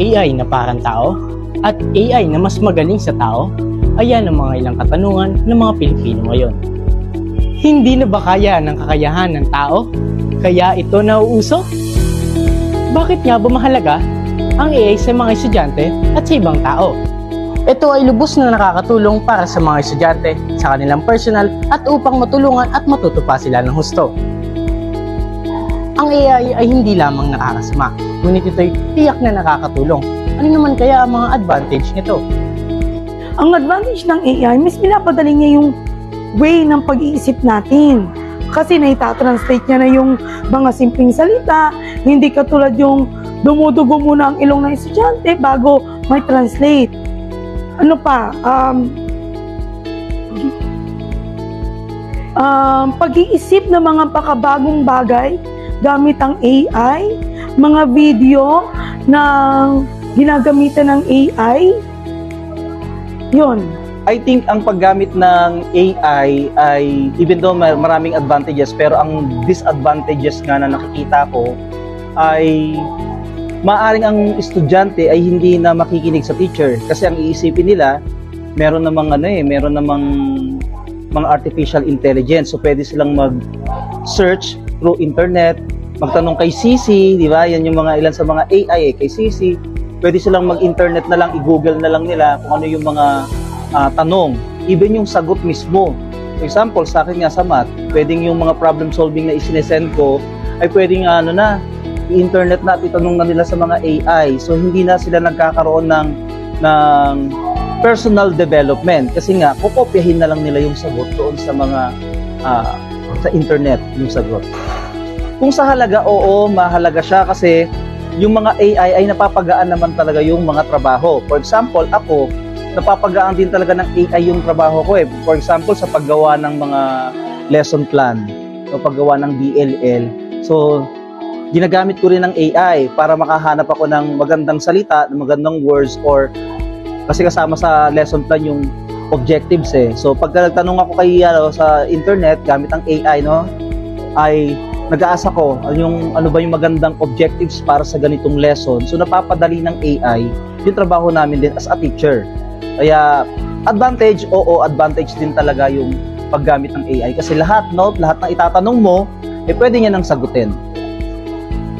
AI na parang tao at AI na mas magaling sa tao? Ayan ang mga ilang katanungan ng mga Pilipino ngayon. Hindi na ba kaya ng kakayahan ng tao? Kaya ito nauuso? Bakit nga ba mahalaga ang AI sa mga estudyante at sa ibang tao? Ito ay lubos na nakakatulong para sa mga estudyante sa kanilang personal at upang matulungan at matuto pa sila ng husto. Ang AI ay hindi lamang nakakasama, ngunit ito'y tiyak na nakakatulong. Ano naman kaya ang mga advantage nito? Ang advantage ng AI, mas pinapadali niya yung way ng pag-iisip natin. Kasi naitatranslate niya na yung mga simpleng salita, hindi katulad yung dumudugo muna ang ilong ng estudyante bago may translate. Ano pa? Pag-iisip ng mga pakabagong bagay gamit ang AI, mga video na ginagamitan ng AI, yun. I think ang paggamit ng AI ay, even though maraming advantages, pero ang disadvantages nga na nakikita ko ay maaring ang estudyante ay hindi na makikinig sa teacher kasi ang iisipin nila meron namang mga artificial intelligence, so pwede silang mag-search through internet, magtanong kay Sisi, di ba? Yan yung mga ilan sa mga AI kay Sisi. Pwede silang mag-internet na lang, i-google na lang nila kung ano yung mga tanong, even yung sagot mismo. For example, sa akin nga sa math, pwedeng yung mga problem solving na isinesend ko ay pwedeng i-internet na at itanong na nila sa mga AI. So hindi na sila nagkakaroon ng personal development kasi nga kokopyahin na lang nila yung sagot doon sa mga sa internet yung sagot. Kung sa halaga, oo, mahalaga siya kasi yung mga AI ay napapagaan naman talaga yung mga trabaho. For example, ako, napapagaan din talaga ng AI yung trabaho ko eh. For example, sa paggawa ng mga lesson plan o paggawa ng DLL. So, ginagamit ko rin ng AI para makahanap ako ng magandang salita, ng magandang words, or kasi kasama sa lesson plan yung objectives eh. So, pagka nagtanong ako kay sa internet gamit ang AI, no, ay nag-aasa ko ano ba yung magandang objectives para sa ganitong lesson. So, napapadali ng AI yung trabaho namin din as a teacher. Kaya advantage, oo, advantage din talaga yung paggamit ng AI kasi lahat ng itatanong mo eh pwede niya nang sagutin.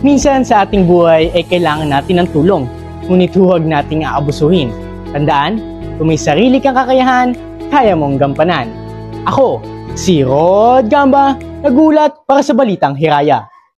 Minsan sa ating buhay ay kailangan natin ng tulong, ngunit huwag nating aabusuhin. Tandaan, kung may sarili kang kakayahan, kaya mong gampanan. Ako, si Rod Gamba, nagulat para sa Balitang Hiraya.